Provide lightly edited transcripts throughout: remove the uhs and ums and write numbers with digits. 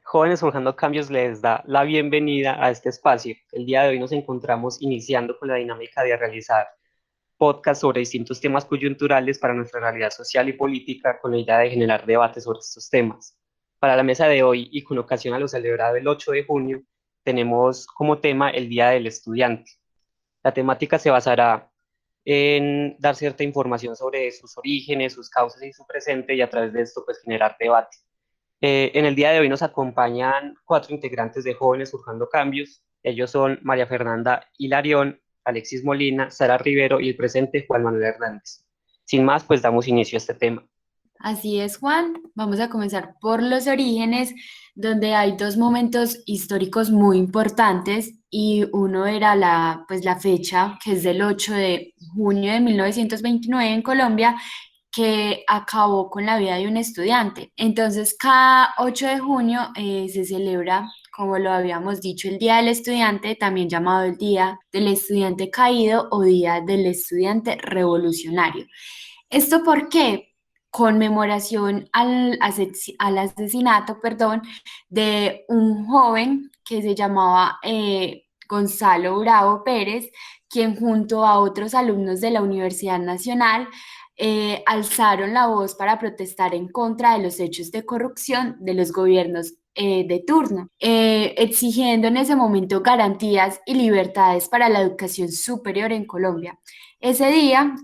Jóvenes Forjando Cambios les da la bienvenida a este espacio. El día de hoy nos encontramos iniciando con la dinámica de realizar podcasts sobre distintos temas coyunturales para nuestra realidad social y política con la idea de generar debates sobre estos temas. Para la mesa de hoy y con ocasión a lo celebrado el 8 de junio, tenemos como tema el Día del Estudiante. La temática se basará en dar cierta información sobre sus orígenes, sus causas y su presente y a través de esto pues generar debate. En el día de hoy nos acompañan cuatro integrantes de Jóvenes Surjando Cambios. Ellos son María Fernanda Hilarión, Alexis Molina, Sara Rivero y el presente Juan Manuel Hernández. Sin más, pues damos inicio a este tema. Así es, Juan. Vamos a comenzar por los orígenes, donde hay dos momentos históricos muy importantes y uno era la fecha, que es del 8 de junio de 1929 en Colombia, que acabó con la vida de un estudiante. Entonces, cada 8 de junio se celebra, como lo habíamos dicho, el Día del Estudiante, también llamado el Día del Estudiante Caído o Día del Estudiante Revolucionario. ¿Esto por qué? Conmemoración al asesinato, perdón, de un joven que se llamaba Gonzalo Bravo Pérez, quien junto a otros alumnos de la Universidad Nacional alzaron la voz para protestar en contra de los hechos de corrupción de los gobiernos de turno, exigiendo en ese momento garantías y libertades para la educación superior en Colombia. Ese día,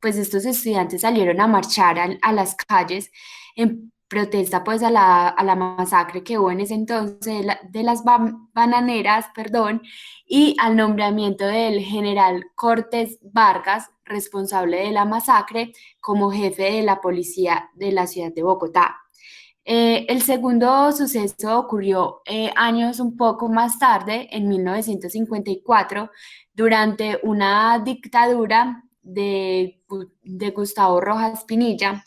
pues estos estudiantes salieron a marchar a las calles en protesta pues a la masacre que hubo en ese entonces de las bananeras, perdón, y al nombramiento del general Cortés Vargas, responsable de la masacre, como jefe de la policía de la ciudad de Bogotá. El segundo suceso ocurrió años un poco más tarde, en 1954, durante una dictadura de Gustavo Rojas Pinilla,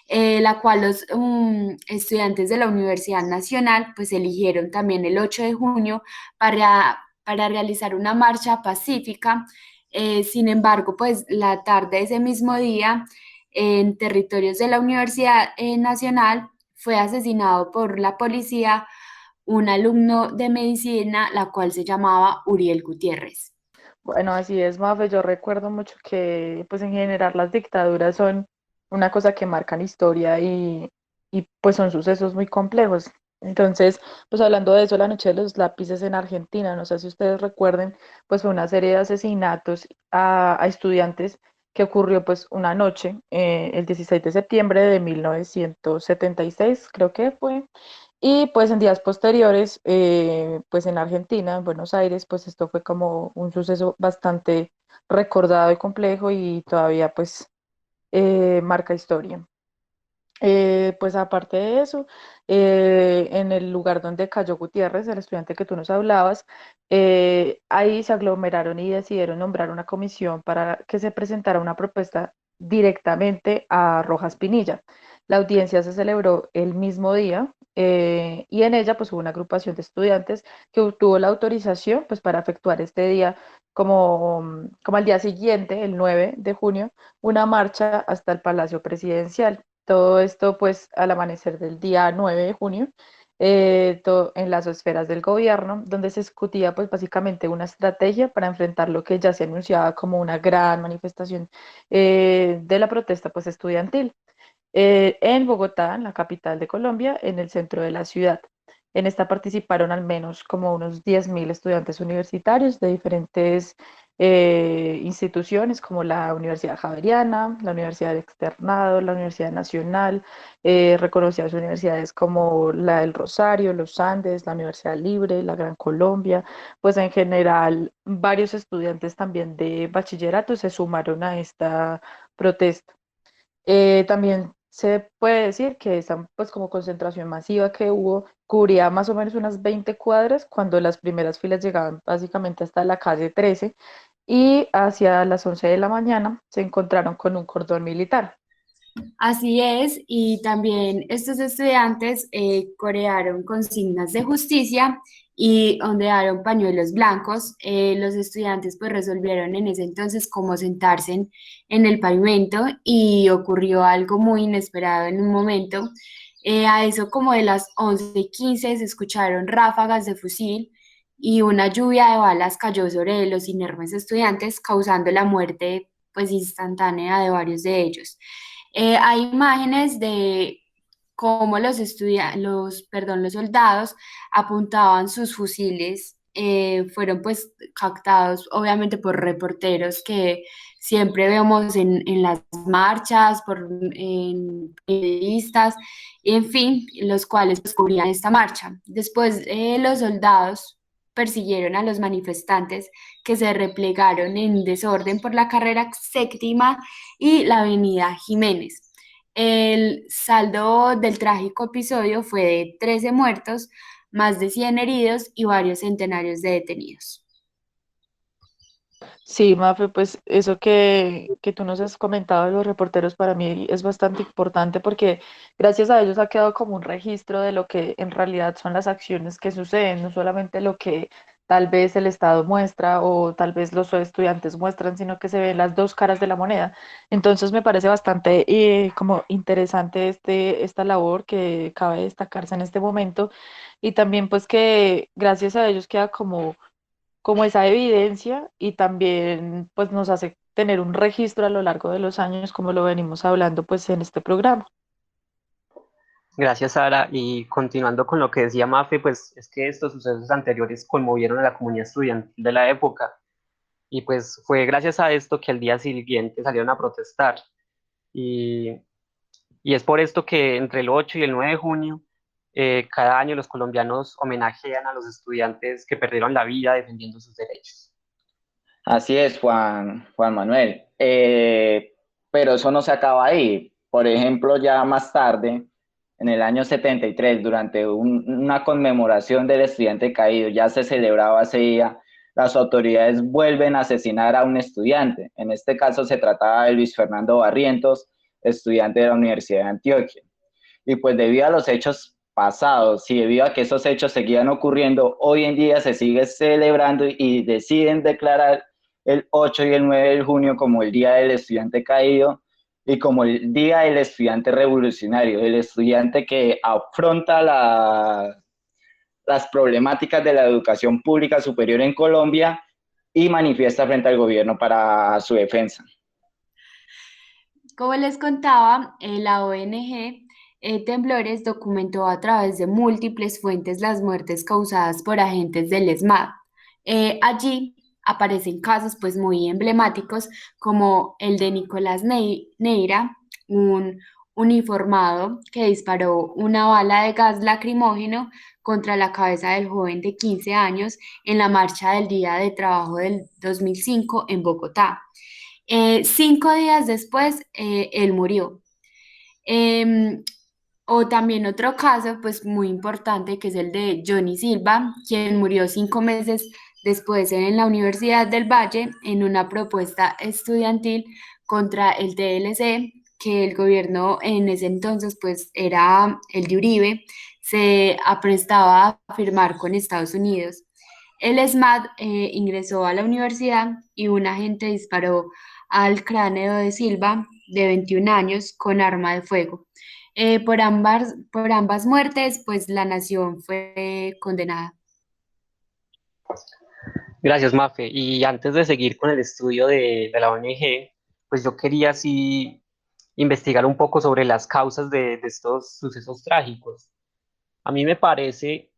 la cual los estudiantes de la Universidad Nacional pues eligieron también el 8 de junio para realizar una marcha pacífica. Sin embargo, pues la tarde de ese mismo día, en territorios de la Universidad Nacional, fue asesinado por la policía un alumno de medicina, la cual se llamaba Uriel Gutiérrez. Bueno, así es, Mafe. Yo recuerdo mucho que, pues en general, las dictaduras son una cosa que marcan historia y pues son sucesos muy complejos. Entonces, pues hablando de eso, la noche de los lápices en Argentina, no sé si ustedes recuerden, pues fue una serie de asesinatos a estudiantes que ocurrió pues una noche, el 16 de septiembre de 1976, creo que fue. Y pues en días posteriores, pues en Argentina, en Buenos Aires, pues esto fue como un suceso bastante recordado y complejo y todavía pues marca historia. Pues aparte de eso, en el lugar donde cayó Gutiérrez, el estudiante que tú nos hablabas, ahí se aglomeraron y decidieron nombrar una comisión para que se presentara una propuesta directamente a Rojas Pinilla. La audiencia se celebró el mismo día y en ella pues hubo una agrupación de estudiantes que obtuvo la autorización pues para efectuar este día como al día siguiente, el 9 de junio, una marcha hasta el Palacio Presidencial. Todo esto pues al amanecer del día 9 de junio, en las esferas del gobierno, donde se discutía pues básicamente una estrategia para enfrentar lo que ya se anunciaba como una gran manifestación de la protesta pues estudiantil en Bogotá, en la capital de Colombia, en el centro de la ciudad. En esta participaron al menos como unos 10.000 estudiantes universitarios de diferentes instituciones como la Universidad Javeriana, la Universidad del Externado, la Universidad Nacional, reconocidas universidades como la del Rosario, los Andes, la Universidad Libre, la Gran Colombia, pues en general varios estudiantes también de bachillerato se sumaron a esta protesta. También se puede decir que esa pues como concentración masiva que hubo cubría más o menos unas 20 cuadras cuando las primeras filas llegaban básicamente hasta la calle 13 y hacia las 11 de la mañana se encontraron con un cordón militar. Así es, y también estos estudiantes corearon consignas de justicia y ondearon pañuelos blancos. Los estudiantes pues resolvieron en ese entonces cómo sentarse en el pavimento y ocurrió algo muy inesperado en un momento. A eso como de las 11:15 se escucharon ráfagas de fusil y una lluvia de balas cayó sobre los inermes estudiantes, causando la muerte pues instantánea de varios de ellos. Hay imágenes de cómo los soldados apuntaban sus fusiles, fueron pues captados obviamente por reporteros que siempre vemos en las marchas, en periodistas, en fin, los cuales pues, cubrían esta marcha. Después, los soldados persiguieron a los manifestantes que se replegaron en desorden por la carrera séptima y la avenida Jiménez. El saldo del trágico episodio fue de 13 muertos, más de 100 heridos y varios centenarios de detenidos. Sí, Mafe, pues eso que tú nos has comentado de los reporteros para mí es bastante importante porque gracias a ellos ha quedado como un registro de lo que en realidad son las acciones que suceden, no solamente lo que tal vez el Estado muestra o tal vez los estudiantes muestran, sino que se ven las dos caras de la moneda. Entonces me parece bastante como interesante esta labor que cabe destacarse en este momento y también pues que gracias a ellos queda como esa evidencia y también pues nos hace tener un registro a lo largo de los años, como lo venimos hablando pues en este programa. Gracias, Sara. Y continuando con lo que decía Mafe, pues es que estos sucesos anteriores conmovieron a la comunidad estudiantil de la época. Y pues fue gracias a esto que al día siguiente salieron a protestar. Y, y es por esto que entre el 8 y el 9 de junio, cada año los colombianos homenajean a los estudiantes que perdieron la vida defendiendo sus derechos. Así es, Juan Manuel. Pero eso no se acaba ahí. Por ejemplo, ya más tarde, en el año 73, durante una conmemoración del estudiante caído, ya se celebraba ese día, las autoridades vuelven a asesinar a un estudiante. En este caso se trataba de Luis Fernando Barrientos, estudiante de la Universidad de Antioquia. Y pues debido a los hechos pasados y debido a que esos hechos seguían ocurriendo, hoy en día se sigue celebrando y deciden declarar el 8 y el 9 de junio como el Día del Estudiante Caído y como el Día del Estudiante Revolucionario, el estudiante que afronta las problemáticas de la educación pública superior en Colombia y manifiesta frente al gobierno para su defensa. Como les contaba, la ONG Temblores documentó a través de múltiples fuentes las muertes causadas por agentes del ESMAD. Allí aparecen casos pues muy emblemáticos como el de Nicolás Neira, un uniformado que disparó una bala de gas lacrimógeno contra la cabeza del joven de 15 años en la marcha del Día de Trabajo del 2005 en Bogotá. 5 días después, él murió. Em, o también otro caso, pues muy importante, que es el de Johnny Silva, quien murió 5 meses después en la Universidad del Valle en una propuesta estudiantil contra el TLC, que el gobierno en ese entonces, pues era el de Uribe, se aprestaba a firmar con Estados Unidos. El SMAT ingresó a la universidad y un agente disparó al cráneo de Silva, de 21 años, con arma de fuego. Por ambas muertes, pues la nación fue condenada. Gracias, Mafe. Y antes de seguir con el estudio de la ONG, pues yo quería así investigar un poco sobre las causas de estos sucesos trágicos. A mí me parece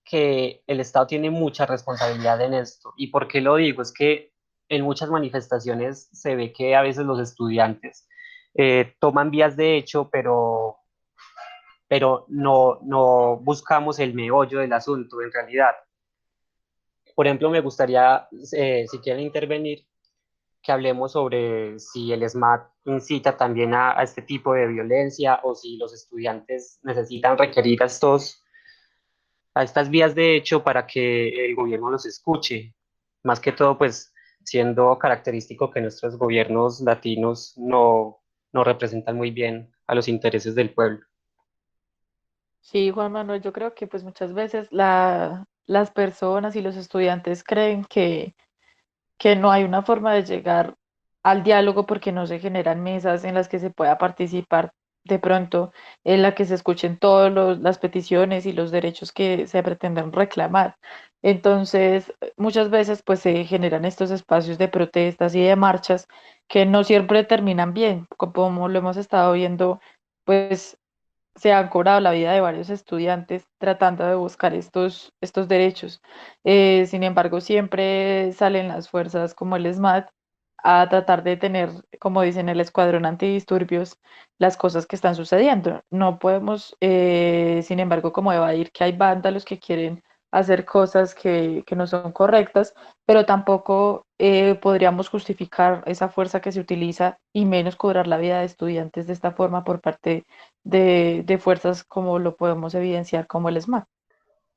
que el Estado tiene mucha responsabilidad en esto. ¿Y por qué lo digo? Es que en muchas manifestaciones se ve que a veces los estudiantes toman vías de hecho, pero no buscamos el meollo del asunto en realidad. Por ejemplo, me gustaría, si quieren intervenir, que hablemos sobre si el SMAT incita también a este tipo de violencia o si los estudiantes necesitan requerir a estas vías de hecho para que el gobierno los escuche. Más que todo, pues siendo característico que nuestros gobiernos latinos no representan muy bien a los intereses del pueblo. Sí, Juan Manuel, yo creo que pues muchas veces las personas y los estudiantes creen que no hay una forma de llegar al diálogo porque no se generan mesas en las que se pueda participar de pronto en la que se escuchen todas las peticiones y los derechos que se pretenden reclamar. Entonces, muchas veces pues se generan estos espacios de protestas y de marchas que no siempre terminan bien, como lo hemos estado viendo, pues se han cobrado la vida de varios estudiantes tratando de buscar estos derechos. Sin embargo, siempre salen las fuerzas como el SMAT a tratar de tener, como dicen, el escuadrón antidisturbios, las cosas que están sucediendo. No podemos, sin embargo, como evadir que hay vándalos que quieren hacer cosas que no son correctas, pero tampoco podríamos justificar esa fuerza que se utiliza y menos cobrar la vida de estudiantes de esta forma por parte de fuerzas como lo podemos evidenciar como el SMAT.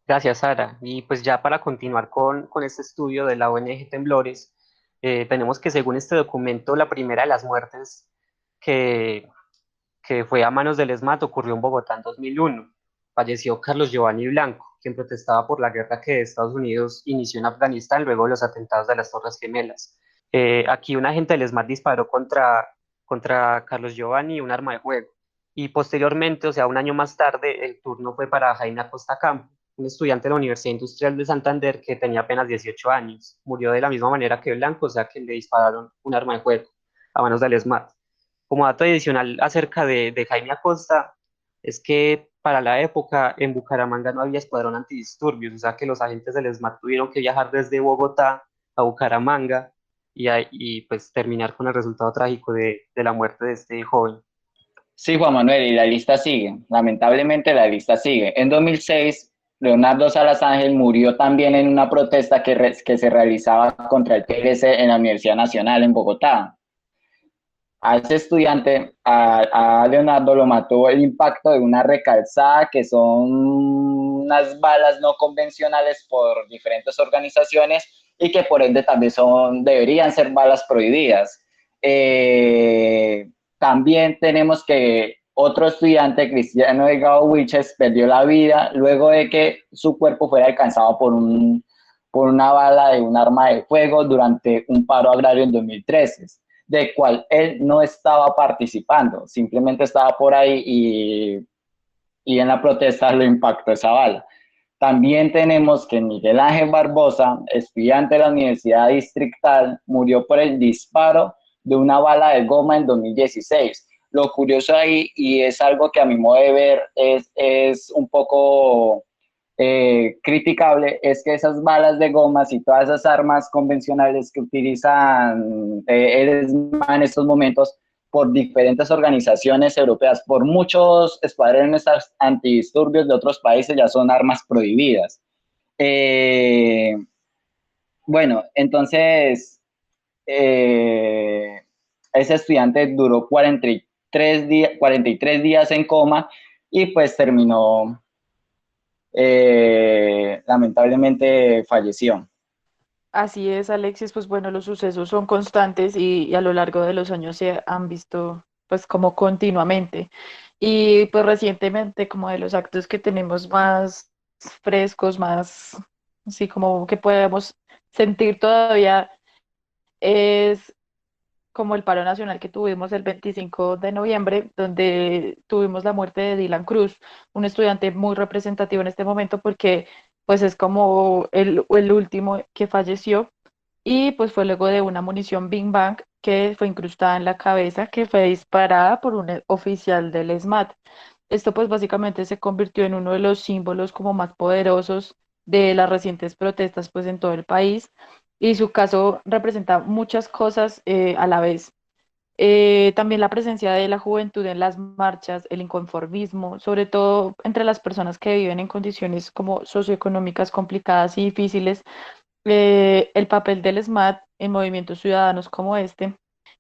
Gracias, Sara. Y pues ya para continuar con este estudio de la ONG Temblores, tenemos que según este documento, la primera de las muertes que, que fue a manos del ESMAD ocurrió en Bogotá en 2001. Falleció Carlos Giovanni Blanco, quien protestaba por la guerra que Estados Unidos inició en Afganistán luego de los atentados de las Torres Gemelas. Aquí un agente del ESMAD disparó contra Carlos Giovanni un arma de fuego. Y posteriormente, o sea, un año más tarde, el turno fue para Jaime Acosta Campo, un estudiante de la Universidad Industrial de Santander que tenía apenas 18 años. Murió de la misma manera que Blanco, o sea, que le dispararon un arma de fuego a manos del ESMAD. Como dato adicional acerca de Jaime Acosta, es que para la época en Bucaramanga no había escuadrón antidisturbios, o sea que los agentes del ESMAD tuvieron que viajar desde Bogotá a Bucaramanga y pues terminar con el resultado trágico de la muerte de este joven. Sí, Juan Manuel, y la lista sigue. Lamentablemente la lista sigue. En 2006, Leonardo Salas Ángel murió también en una protesta que se realizaba contra el PLC en la Universidad Nacional en Bogotá. A ese estudiante, a Leonardo, lo mató el impacto de una recalzada, que son unas balas no convencionales por diferentes organizaciones y que por ende también deberían ser balas prohibidas. También tenemos que otro estudiante, Cristiano Delgado Wiches, perdió la vida luego de que su cuerpo fuera alcanzado por una bala de un arma de fuego durante un paro agrario en 2013, de cual él no estaba participando, simplemente estaba por ahí y en la protesta lo impactó esa bala. También tenemos que Miguel Ángel Barbosa, estudiante de la Universidad Distrital, murió por el disparo de una bala de goma en 2016. Lo curioso ahí, y es algo que a mi modo de ver es un poco criticable, es que esas balas de gomas y todas esas armas convencionales que utilizan el ESMA en estos momentos por diferentes organizaciones europeas, por muchos escuadrones antidisturbios de otros países, ya son armas prohibidas. Bueno, entonces, ese estudiante duró 43 días en coma y pues terminó, lamentablemente falleció. Así es, Alexis, pues bueno, los sucesos son constantes y a lo largo de los años se han visto pues como continuamente. Y pues recientemente como de los actos que tenemos más frescos, más así como que podemos sentir todavía es como el paro nacional que tuvimos el 25 de noviembre, donde tuvimos la muerte de Dylan Cruz, un estudiante muy representativo en este momento porque pues es como el último que falleció y pues fue luego de una munición Big Bang que fue incrustada en la cabeza, que fue disparada por un oficial del SMAT. Esto pues básicamente se convirtió en uno de los símbolos como más poderosos de las recientes protestas pues en todo el país y su caso representa muchas cosas a la vez. También la presencia de la juventud en las marchas, el inconformismo, sobre todo entre las personas que viven en condiciones como socioeconómicas complicadas y difíciles, el papel del SMAT en movimientos ciudadanos como este.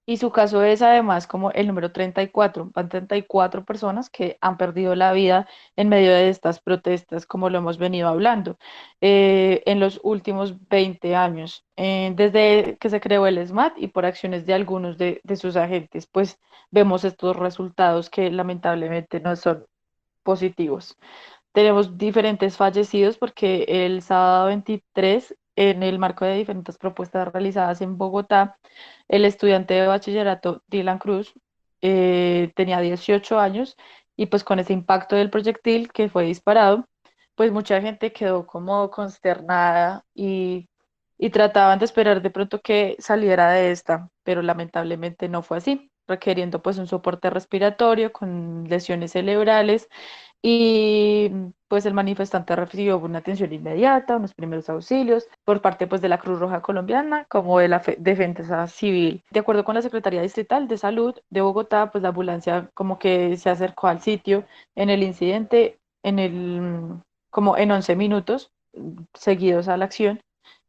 Y su caso es además como el número 34. Van 34 personas que han perdido la vida en medio de estas protestas, como lo hemos venido hablando, en los últimos 20 años, desde que se creó el SMAT y por acciones de algunos de sus agentes, pues vemos estos resultados que lamentablemente no son positivos. Tenemos diferentes fallecidos porque el sábado 23, en el marco de diferentes propuestas realizadas en Bogotá, el estudiante de bachillerato Dylan Cruz tenía 18 años y pues con ese impacto del proyectil que fue disparado, pues mucha gente quedó como consternada y trataban de esperar de pronto que saliera de esta, pero lamentablemente no fue así, requiriendo pues un soporte respiratorio con lesiones cerebrales y pues el manifestante recibió una atención inmediata, unos primeros auxilios por parte pues de la Cruz Roja Colombiana como de la Defensa Civil. De acuerdo con la Secretaría Distrital de Salud de Bogotá, pues la ambulancia como que se acercó al sitio en el incidente como en 11 minutos seguidos a la acción,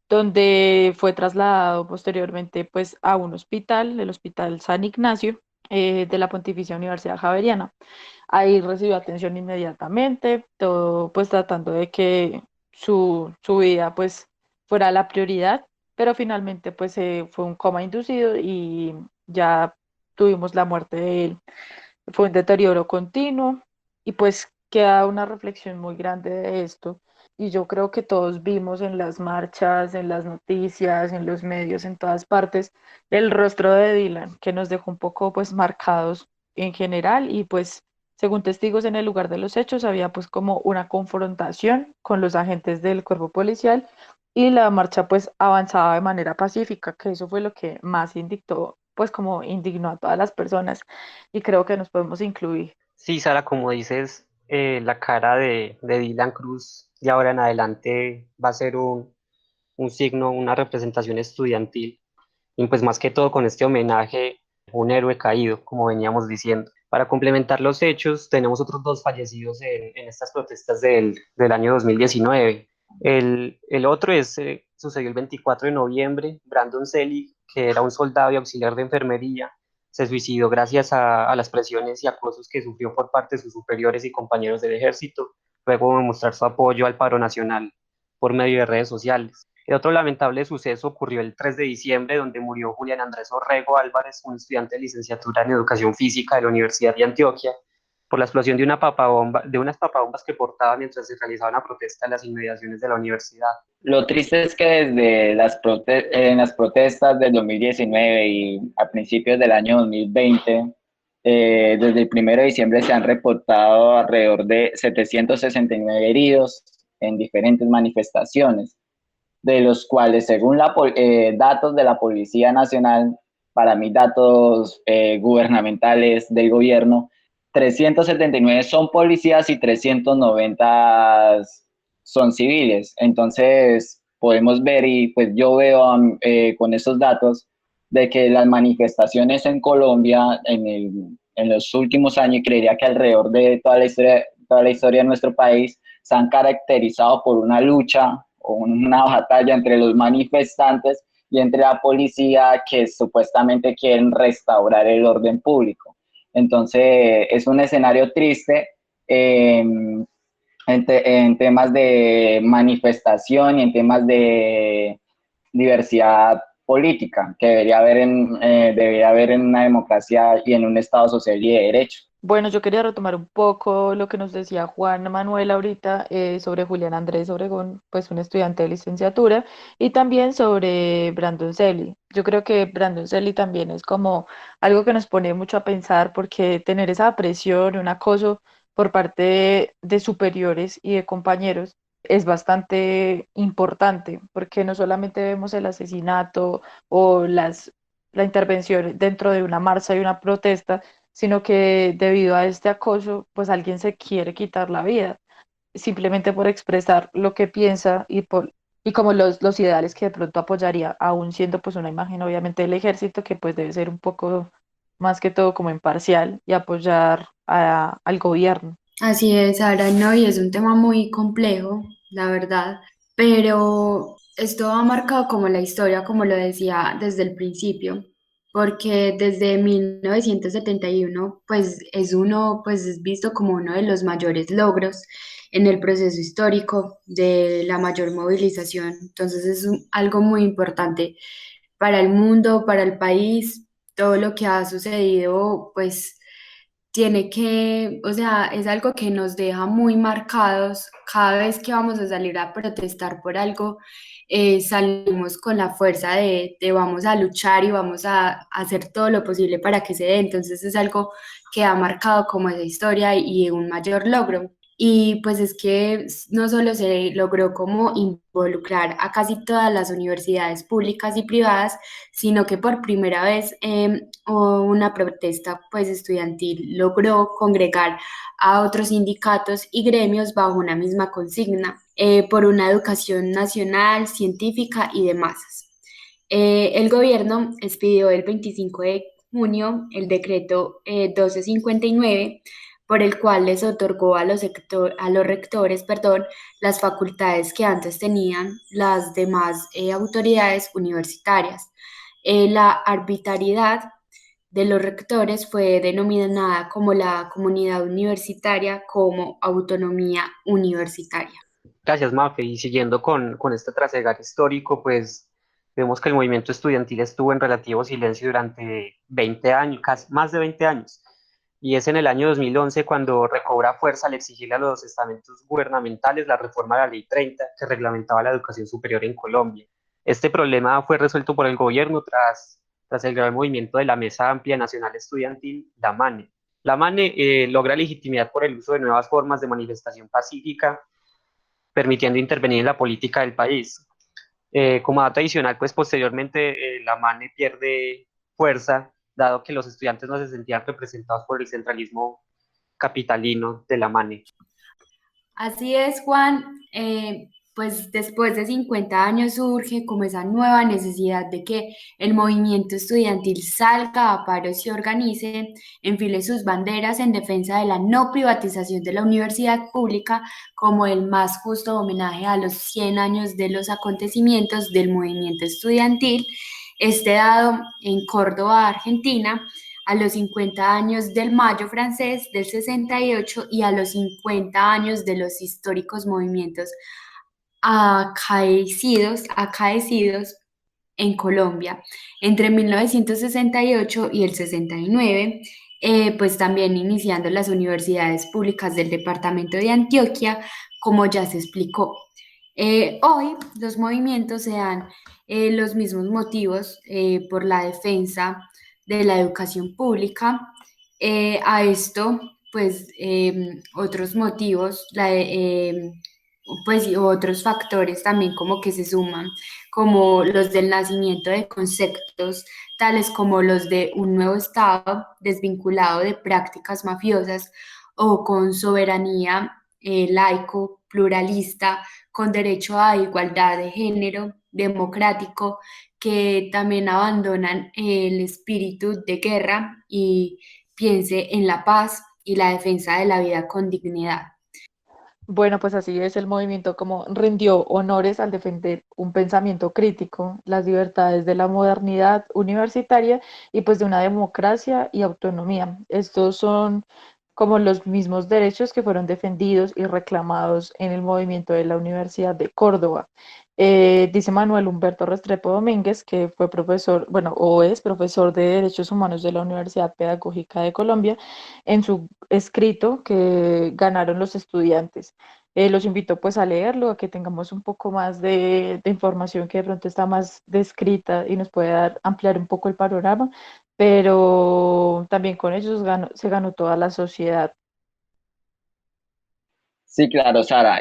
donde fue trasladado posteriormente pues a un hospital, el Hospital San Ignacio, de la Pontificia Universidad Javeriana. Ahí recibió atención inmediatamente, todo pues tratando de que su vida pues fuera la prioridad, pero finalmente pues fue un coma inducido y ya tuvimos la muerte de él. Fue un deterioro continuo y pues queda una reflexión muy grande de esto. Y yo creo que todos vimos en las marchas, en las noticias, en los medios, en todas partes, el rostro de Dylan, que nos dejó un poco pues marcados en general y pues según testigos en el lugar de los hechos había pues como una confrontación con los agentes del cuerpo policial y la marcha pues avanzaba de manera pacífica, que eso fue lo que más indignó, pues como indignó a todas las personas y creo que nos podemos incluir. Sí, Sara, como dices, la cara de Dylan Cruz de ahora en adelante va a ser un signo, una representación estudiantil, y pues más que todo con este homenaje, un héroe caído, como veníamos diciendo. Para complementar los hechos, tenemos otros dos fallecidos en estas protestas del año 2019. El otro sucedió el 24 de noviembre. Brandon Selig, que era un soldado y auxiliar de enfermería, se suicidó gracias a las presiones y acosos que sufrió por parte de sus superiores y compañeros del ejército, luego de mostrar su apoyo al paro nacional por medio de redes sociales. El otro lamentable suceso ocurrió el 3 de diciembre, donde murió Julián Andrés Orrego Álvarez, un estudiante de licenciatura en Educación Física de la Universidad de Antioquia, por la explosión de unas papabombas que portaba mientras se realizaba una protesta en las inmediaciones de la universidad. Lo triste es que desde en las protestas del 2019 y a principios del año 2020, desde el 1 de diciembre se han reportado alrededor de 769 heridos en diferentes manifestaciones, de los cuales, según datos de la Policía Nacional, para mí datos gubernamentales del gobierno, 379 son policías y 390 son civiles. Entonces, podemos ver y pues yo veo con esos datos de que las manifestaciones en Colombia en los últimos años, y creería que alrededor de toda la historia de nuestro país, se han caracterizado por una lucha o una batalla entre los manifestantes y entre la policía que supuestamente quieren restaurar el orden público. Entonces, es un escenario triste en temas de manifestación y en temas de diversidad política que debería haber en una democracia y en un Estado social y de derecho. Bueno, yo quería retomar un poco lo que nos decía Juan Manuel ahorita sobre Julián Andrés Obregón, pues un estudiante de licenciatura, y también sobre Brandon Selly. Yo creo que Brandon Selly también es como algo que nos pone mucho a pensar porque tener esa presión, un acoso por parte de superiores y de compañeros es bastante importante porque no solamente vemos el asesinato o la intervención dentro de una marcha y una protesta, sino que debido a este acoso, pues alguien se quiere quitar la vida, simplemente por expresar lo que piensa y como los ideales que de pronto apoyaría, aún siendo pues una imagen obviamente del ejército, que pues debe ser un poco más que todo como imparcial y apoyar al gobierno. Así es, Sara, no, y es un tema muy complejo, la verdad, pero esto ha marcado como la historia, como lo decía desde el principio, porque desde 1971, pues pues es visto como uno de los mayores logros en el proceso histórico de la mayor movilización. Entonces algo muy importante para el mundo, para el país, todo lo que ha sucedido, pues tiene que, o sea, es algo que nos deja muy marcados cada vez que vamos a salir a protestar por algo. Salimos con la fuerza de vamos a luchar y vamos a hacer todo lo posible para que se dé. Entonces es algo que ha marcado como esa historia y un mayor logro. Y pues es que no solo se logró como involucrar a casi todas las universidades públicas y privadas, sino que por primera vez una protesta pues estudiantil logró congregar a otros sindicatos y gremios bajo una misma consigna, por una educación nacional, científica y de masas. El gobierno expidió el 25 de junio el decreto 1259, por el cual les otorgó a los rectores, perdón, las facultades que antes tenían las demás autoridades universitarias. La arbitrariedad de los rectores fue denominada como la comunidad universitaria como autonomía universitaria. Gracias, Mafe. Y siguiendo con este trasegar histórico, pues vemos que el movimiento estudiantil estuvo en relativo silencio durante 20 años, casi más de 20 años. Y es en el año 2011 cuando recobra fuerza al exigirle a los estamentos gubernamentales la reforma de la Ley 30 que reglamentaba la educación superior en Colombia. Este problema fue resuelto por el gobierno tras el gran movimiento de la Mesa Amplia Nacional Estudiantil, la MANE. La MANE logra legitimidad por el uso de nuevas formas de manifestación pacífica, permitiendo intervenir en la política del país. Como dato adicional, pues posteriormente la MANE pierde fuerza, dado que los estudiantes no se sentían representados por el centralismo capitalino de la MANE. Así es, Juan. Pues después de 50 años surge como esa nueva necesidad de que el movimiento estudiantil salga a paro y se organice, enfile sus banderas en defensa de la no privatización de la universidad pública como el más justo homenaje a los 100 años de los acontecimientos del movimiento estudiantil, este dado en Córdoba, Argentina, a los 50 años del Mayo francés del 68 y a los 50 años de los históricos movimientos acaecidos en Colombia entre 1968 y el 69, pues también iniciando las universidades públicas del departamento de Antioquia, como ya se explicó. Hoy los movimientos se dan los mismos motivos por la defensa de la educación pública. A esto, pues otros motivos, pues y otros factores también como que se suman, como los del nacimiento de conceptos tales como los de un nuevo Estado desvinculado de prácticas mafiosas o con soberanía laico, pluralista, con derecho a igualdad de género, democrático, que también abandonan el espíritu de guerra y piense en la paz y la defensa de la vida con dignidad. Bueno, pues así es, el movimiento como rindió honores al defender un pensamiento crítico, las libertades de la modernidad universitaria y pues de una democracia y autonomía. Estos son como los mismos derechos que fueron defendidos y reclamados en el movimiento de la Universidad de Córdoba. Dice Manuel Humberto Restrepo Domínguez, que fue profesor, bueno, o es profesor de Derechos Humanos de la Universidad Pedagógica de Colombia, en su escrito que ganaron los estudiantes. Los invito pues a leerlo, a que tengamos un poco más de información que de pronto está más descrita y nos puede ampliar un poco el panorama, pero también con ellos se ganó toda la sociedad. Sí, claro, Sara.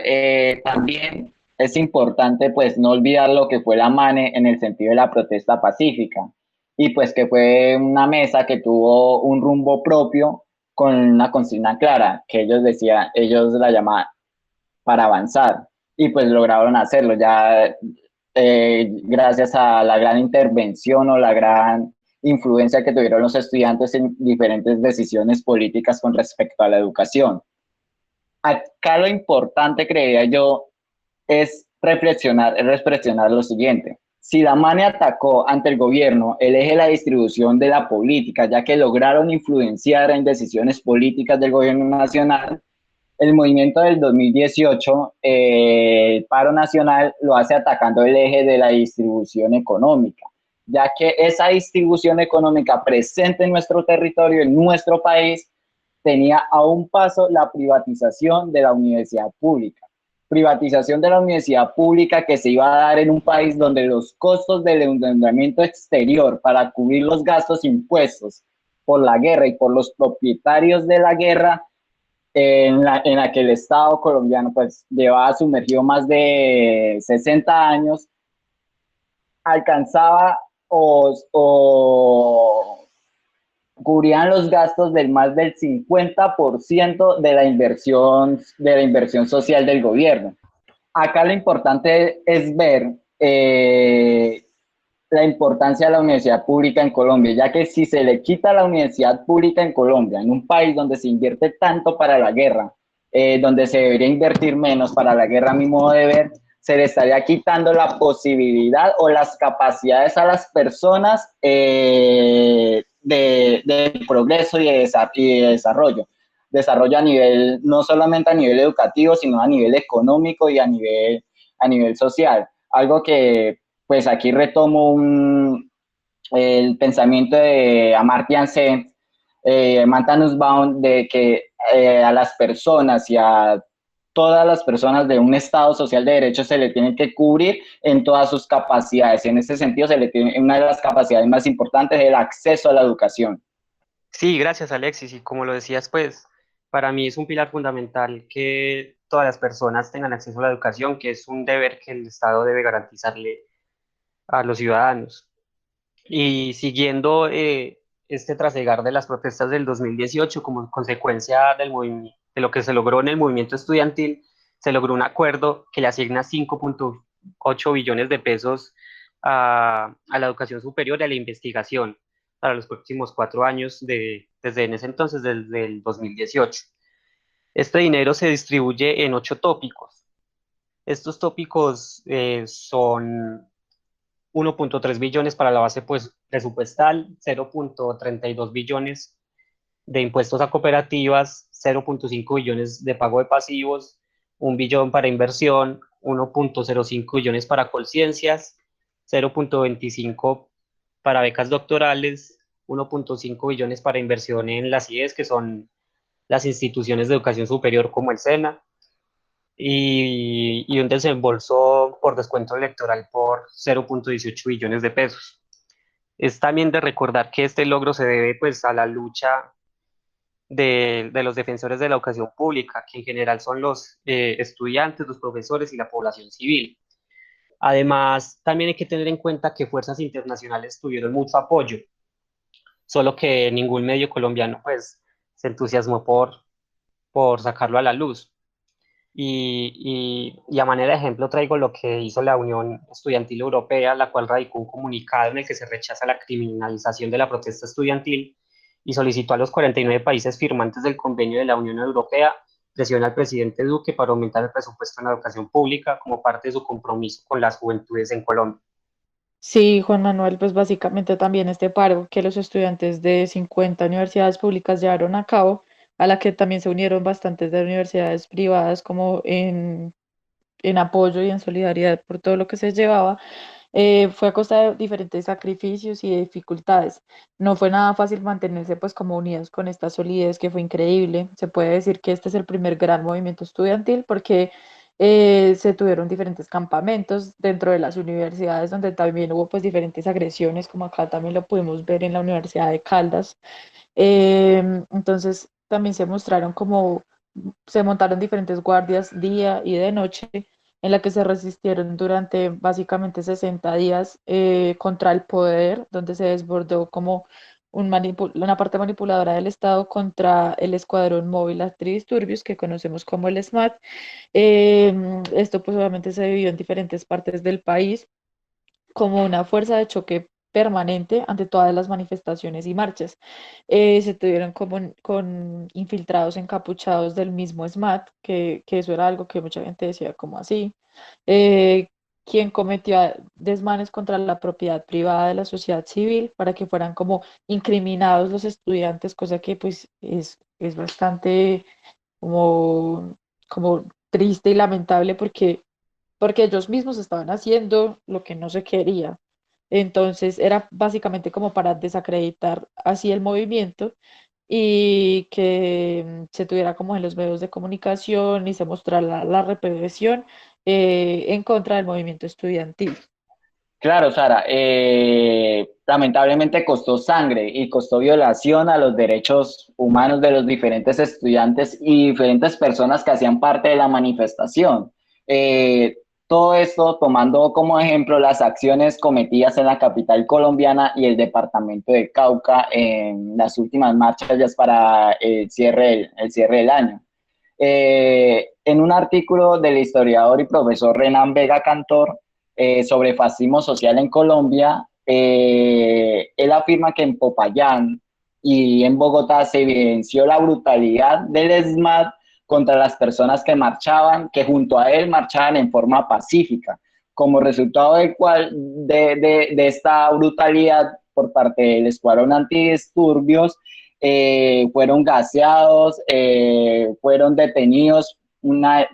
También es importante pues no olvidar lo que fue la MANE en el sentido de la protesta pacífica y pues que fue una mesa que tuvo un rumbo propio con una consigna clara que ellos decían, ellos la llamaban para avanzar y pues lograron hacerlo ya gracias a la gran intervención o la gran influencia que tuvieron los estudiantes en diferentes decisiones políticas con respecto a la educación. Acá lo importante, creía yo, es reflexionar lo siguiente. Si la MANE atacó ante el gobierno el eje de la distribución de la política, ya que lograron influenciar en decisiones políticas del gobierno nacional, el movimiento del 2018, el paro nacional, lo hace atacando el eje de la distribución económica, ya que esa distribución económica presente en nuestro territorio, en nuestro país, tenía a un paso la privatización de la universidad pública. Privatización de la universidad pública que se iba a dar en un país donde los costos del endeudamiento exterior para cubrir los gastos impuestos por la guerra y por los propietarios de la guerra, en la que el Estado colombiano pues llevaba sumergido más de 60 años, alcanzaba o cubrían los gastos del más del 50% de la inversión social del gobierno. Acá lo importante es ver la importancia de la universidad pública en Colombia, ya que si se le quita la universidad pública en Colombia, en un país donde se invierte tanto para la guerra, donde se debería invertir menos para la guerra, a mi modo de ver, se le estaría quitando la posibilidad o las capacidades a las personas de progreso y de desarrollo. Desarrollo a nivel, no solamente a nivel educativo, sino a nivel económico y a nivel social. Algo que, pues aquí retomo el pensamiento de Amartya Sen, Samantha Nussbaum, de que a las personas y a todas las personas de un Estado social de derecho se le tiene que cubrir en todas sus capacidades. En ese sentido, una de las capacidades más importantes es el acceso a la educación. Sí, gracias Alexis. Y como lo decías, pues para mí es un pilar fundamental que todas las personas tengan acceso a la educación, que es un deber que el Estado debe garantizarle a los ciudadanos. Y siguiendo este trasegar de las protestas del 2018 como consecuencia de lo que se logró en el movimiento estudiantil, se logró un acuerdo que le asigna 5.8 billones de pesos a la educación superior y a la investigación para los próximos 4 años, desde en ese entonces, desde el 2018. Este dinero se distribuye en 8 tópicos. Estos tópicos son 1.3 billones para la base pues, presupuestal, 0.32 billones de impuestos a cooperativas, 0.5 billones de pago de pasivos, 1 billón para inversión, 1.05 billones para Colciencias, 0.25 para becas doctorales, 1.5 billones para inversión en las IES, que son las instituciones de educación superior como el SENA, y un desembolso por descuento electoral por 0.18 billones de pesos. Es también de recordar que este logro se debe pues a la lucha de los defensores de la educación pública, que en general son los estudiantes, los profesores y la población civil. Además, también hay que tener en cuenta que fuerzas internacionales tuvieron mucho apoyo, solo que ningún medio colombiano pues se entusiasmó por sacarlo a la luz. Y a manera de ejemplo traigo lo que hizo la Unión Estudiantil Europea, la cual radicó un comunicado en el que se rechaza la criminalización de la protesta estudiantil y solicitó a los 49 países firmantes del convenio de la Unión Europea presión al presidente Duque para aumentar el presupuesto en la educación pública como parte de su compromiso con las juventudes en Colombia. Sí, Juan Manuel, pues básicamente también este paro que los estudiantes de 50 universidades públicas llevaron a cabo, a la que también se unieron bastantes de universidades privadas como en apoyo y en solidaridad por todo lo que se llevaba, fue a costa de diferentes sacrificios y de dificultades. No fue nada fácil mantenerse pues como unidos con esta solidez que fue increíble. Se puede decir que este es el primer gran movimiento estudiantil porque se tuvieron diferentes campamentos dentro de las universidades donde también hubo pues diferentes agresiones, como acá también lo pudimos ver en la Universidad de Caldas. Entonces también se mostraron como, se montaron diferentes guardias día y de noche en la que se resistieron durante básicamente 60 días contra el poder, donde se desbordó como una parte manipuladora del Estado contra el Escuadrón Móvil Antidisturbios, que conocemos como el SMAT. Esto pues obviamente se vivió en diferentes partes del país como una fuerza de choque permanente ante todas las manifestaciones y marchas. Se tuvieron como con infiltrados encapuchados del mismo SMAT, que eso era algo que mucha gente decía como así, eh, quien cometió desmanes contra la propiedad privada de la sociedad civil para que fueran como incriminados los estudiantes, cosa que pues es bastante como, como triste y lamentable porque ellos mismos estaban haciendo lo que no se quería. Entonces era básicamente como para desacreditar así el movimiento y que se tuviera como en los medios de comunicación y se mostrara la represión en contra del movimiento estudiantil. Claro, Sara, lamentablemente costó sangre y costó violación a los derechos humanos de los diferentes estudiantes y diferentes personas que hacían parte de la manifestación. Eh, Todo esto tomando como ejemplo las acciones cometidas en la capital colombiana y el departamento de Cauca en las últimas marchas ya para el cierre del año. En un artículo del historiador y profesor Renan Vega Cantor sobre fascismo social en Colombia, él afirma que en Popayán y en Bogotá se evidenció la brutalidad del ESMAD contra las personas que marchaban, que junto a él marchaban en forma pacífica, como resultado de esta brutalidad por parte del Escuadrón Antidisturbios, fueron gaseados, fueron detenidos una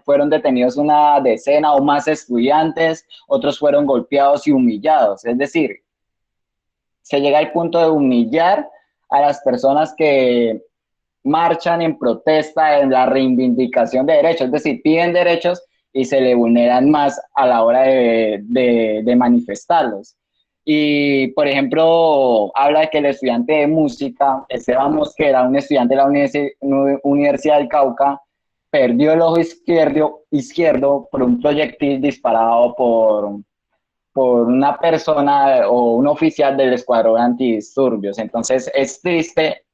decena o más estudiantes, otros fueron golpeados y humillados. Es decir, se llega al punto de humillar a las personas que marchan en protesta en la reivindicación de derechos, es decir, piden derechos y se le vulneran más a la hora de manifestarlos. Y, por ejemplo, habla de que el estudiante de música, Esteban Mosquera, un estudiante de la Universidad del Cauca, perdió el ojo izquierdo por un proyectil disparado por una persona o un oficial del escuadrón antidisturbios. Entonces es triste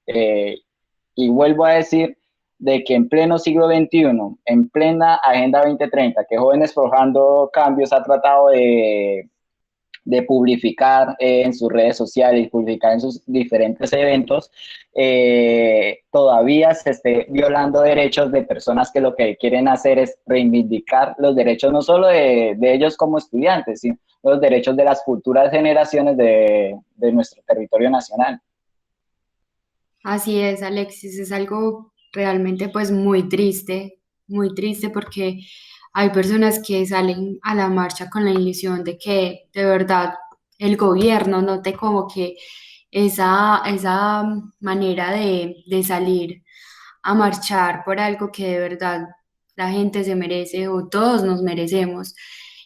y vuelvo a decir de que en pleno siglo XXI, en plena Agenda 2030, que Jóvenes Forjando Cambios ha tratado de publicar en sus redes sociales, publicar en sus diferentes eventos, todavía se esté violando derechos de personas que lo que quieren hacer es reivindicar los derechos no solo de ellos como estudiantes, sino los derechos de las futuras generaciones de nuestro territorio nacional. Así es, Alexis, es algo realmente pues muy triste porque hay personas que salen a la marcha con la ilusión de que de verdad el gobierno note como que esa manera de salir a marchar por algo que de verdad la gente se merece o todos nos merecemos.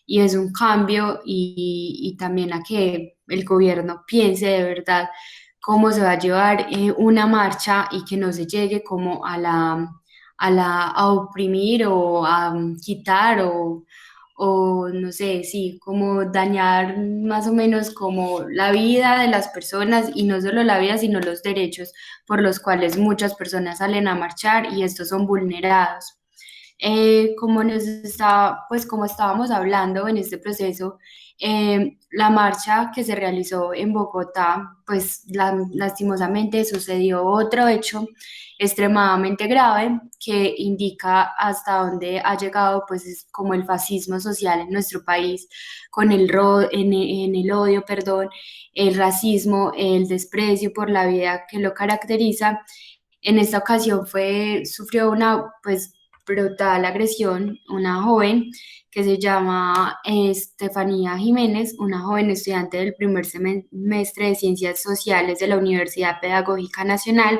Y es un cambio y también a que el gobierno piense de verdad cómo se va a llevar una marcha y que no se llegue como a oprimir o a quitar o no sé, sí, como dañar más o menos como la vida de las personas y no solo la vida, sino los derechos por los cuales muchas personas salen a marchar y estos son vulnerados. Pues como estábamos hablando en este proceso, la marcha que se realizó en Bogotá, pues lastimosamente sucedió otro hecho extremadamente grave que indica hasta dónde ha llegado, pues es como el fascismo social en nuestro país, con en el odio, perdón, el racismo, el desprecio por la vida que lo caracteriza. En esta ocasión sufrió una pues brutal agresión, una joven que se llama Estefanía Jiménez, una joven estudiante del primer semestre de Ciencias Sociales de la Universidad Pedagógica Nacional,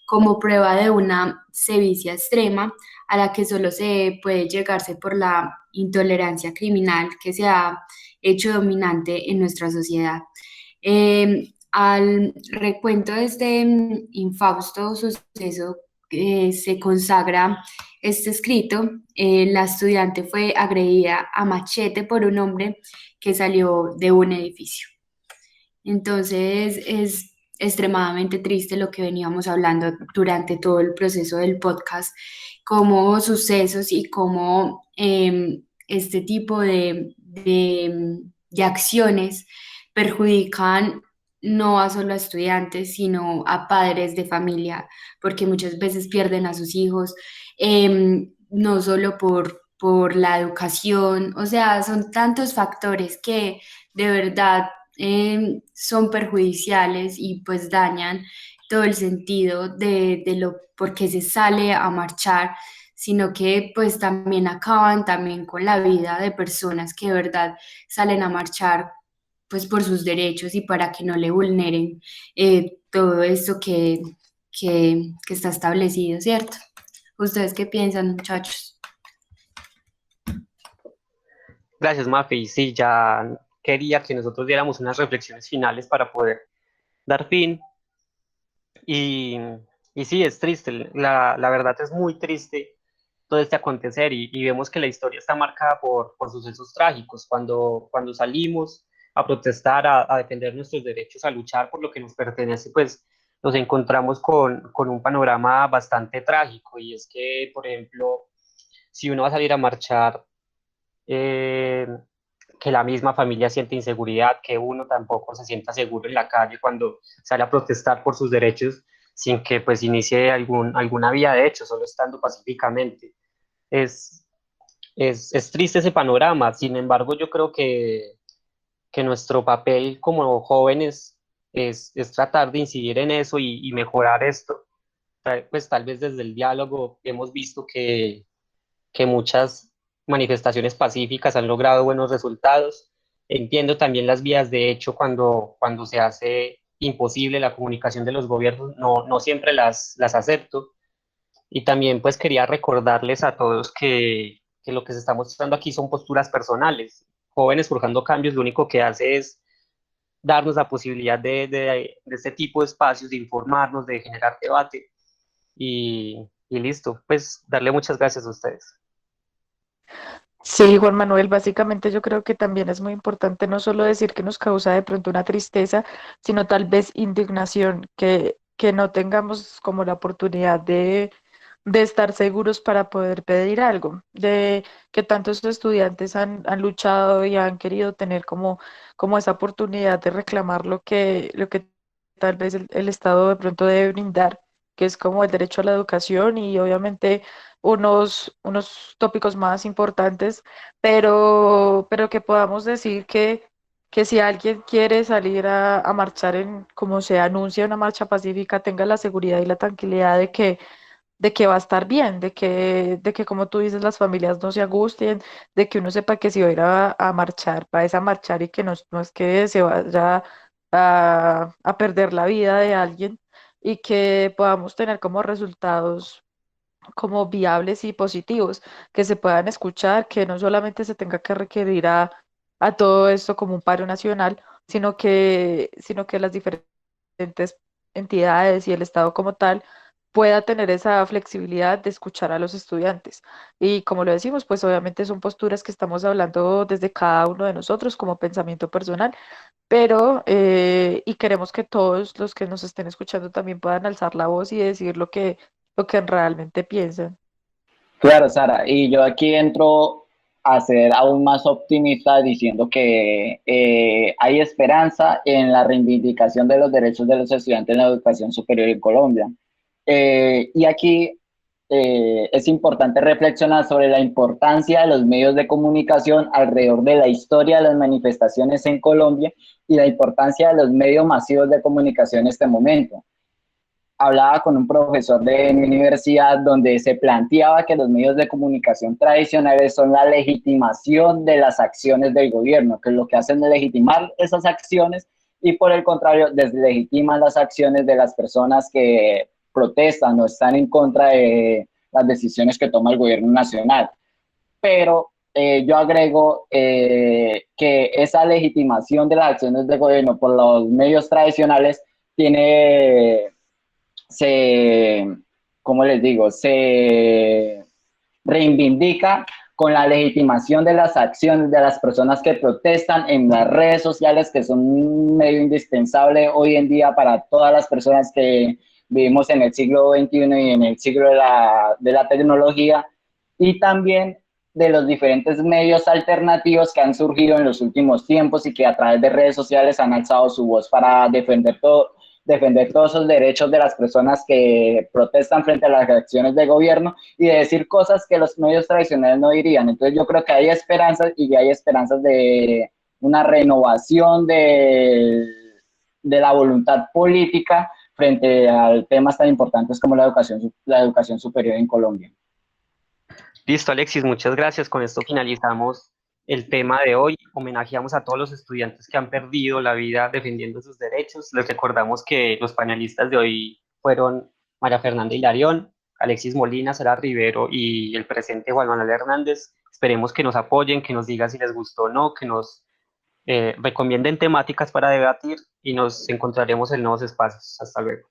como prueba de una sevicia extrema a la que solo se puede llegarse por la intolerancia criminal que se ha hecho dominante en nuestra sociedad. Al recuento de este infausto suceso se consagra este escrito. La estudiante fue agredida a machete por un hombre que salió de un edificio. Entonces es extremadamente triste lo que veníamos hablando durante todo el proceso del podcast, como sucesos y cómo este tipo de acciones perjudican no a solo a estudiantes, sino a padres de familia, porque muchas veces pierden a sus hijos, no solo por la educación, o sea, son tantos factores que de verdad son perjudiciales y pues dañan todo el sentido de lo por qué se sale a marchar, sino que pues también acaban también con la vida de personas que de verdad salen a marchar pues por sus derechos y para que no le vulneren todo esto que está establecido, ¿cierto? ¿Ustedes qué piensan, muchachos? Gracias, Mafe. Y sí, ya quería que nosotros diéramos unas reflexiones finales para poder dar fin. Y, y sí, es triste, la verdad es muy triste todo este acontecer y vemos que la historia está marcada por sucesos trágicos. Cuando salimos a protestar, a defender nuestros derechos, a luchar por lo que nos pertenece, pues nos encontramos con un panorama bastante trágico y es que, por ejemplo, si uno va a salir a marchar, eh, que la misma familia siente inseguridad, que uno tampoco se sienta seguro en la calle cuando sale a protestar por sus derechos sin que pues inicie alguna vía de hecho, solo estando pacíficamente. Es, es triste ese panorama, sin embargo yo creo que nuestro papel como jóvenes es tratar de incidir en eso y mejorar esto. Pues tal vez desde el diálogo hemos visto que muchas manifestaciones pacíficas han logrado buenos resultados. Entiendo también las vías de hecho cuando se hace imposible la comunicación de los gobiernos, no siempre las acepto. Y también pues quería recordarles a todos que lo que se está mostrando aquí son posturas personales. Jóvenes Forjando Cambios lo único que hace es darnos la posibilidad de este tipo de espacios, de informarnos, de generar debate y listo. Pues darle muchas gracias a ustedes. Sí, Juan Manuel, básicamente yo creo que también es muy importante no solo decir que nos causa de pronto una tristeza, sino tal vez indignación, que no tengamos como la oportunidad de estar seguros para poder pedir algo, de que tantos estudiantes han luchado y han querido tener como esa oportunidad de reclamar lo que tal vez el Estado de pronto debe brindar, que es como el derecho a la educación y obviamente unos tópicos más importantes, pero que podamos decir que si alguien quiere salir a marchar como se anuncia una marcha pacífica, tenga la seguridad y la tranquilidad de que va a estar bien, de que como tú dices, las familias no se angustien, de que uno sepa que si va a ir a marchar, va a marchar y que no es que se vaya a perder la vida de alguien y que podamos tener como resultados como viables y positivos, que se puedan escuchar, que no solamente se tenga que requerir a todo esto como un paro nacional, sino que las diferentes entidades y el Estado como tal pueda tener esa flexibilidad de escuchar a los estudiantes. Y como lo decimos, pues obviamente son posturas que estamos hablando desde cada uno de nosotros como pensamiento personal, pero y queremos que todos los que nos estén escuchando también puedan alzar la voz y decir lo que realmente piensan. Claro, Sara, y yo aquí entro a ser aún más optimista diciendo que hay esperanza en la reivindicación de los derechos de los estudiantes en la educación superior en Colombia. Y aquí es importante reflexionar sobre la importancia de los medios de comunicación alrededor de la historia de las manifestaciones en Colombia y la importancia de los medios masivos de comunicación en este momento. Hablaba con un profesor de mi universidad donde se planteaba que los medios de comunicación tradicionales son la legitimación de las acciones del gobierno, que lo que hacen es legitimar esas acciones y por el contrario deslegitiman las acciones de las personas que protestan o están en contra de las decisiones que toma el gobierno nacional. Pero yo agrego que esa legitimación de las acciones del gobierno por los medios tradicionales tiene se, ¿cómo les digo? Se reivindica con la legitimación de las acciones de las personas que protestan en las redes sociales, que son un medio indispensable hoy en día para todas las personas que vivimos en el siglo XXI y en el siglo de la tecnología, y también de los diferentes medios alternativos que han surgido en los últimos tiempos y que a través de redes sociales han alzado su voz para defender todos esos derechos de las personas que protestan frente a las acciones del gobierno y de decir cosas que los medios tradicionales no dirían. Entonces yo creo que hay esperanzas y hay esperanzas de una renovación de la voluntad política frente a temas tan importantes como la educación superior en Colombia. Listo, Alexis, muchas gracias. Con esto finalizamos el tema de hoy. Homenajeamos a todos los estudiantes que han perdido la vida defendiendo sus derechos. Les recordamos que los panelistas de hoy fueron María Fernanda Hilarión, Alexis Molina, Sara Rivero y el presente Juan Manuel Hernández. Esperemos que nos apoyen, que nos digan si les gustó o no, que nos recomienden temáticas para debatir y nos encontraremos en nuevos espacios. Hasta luego.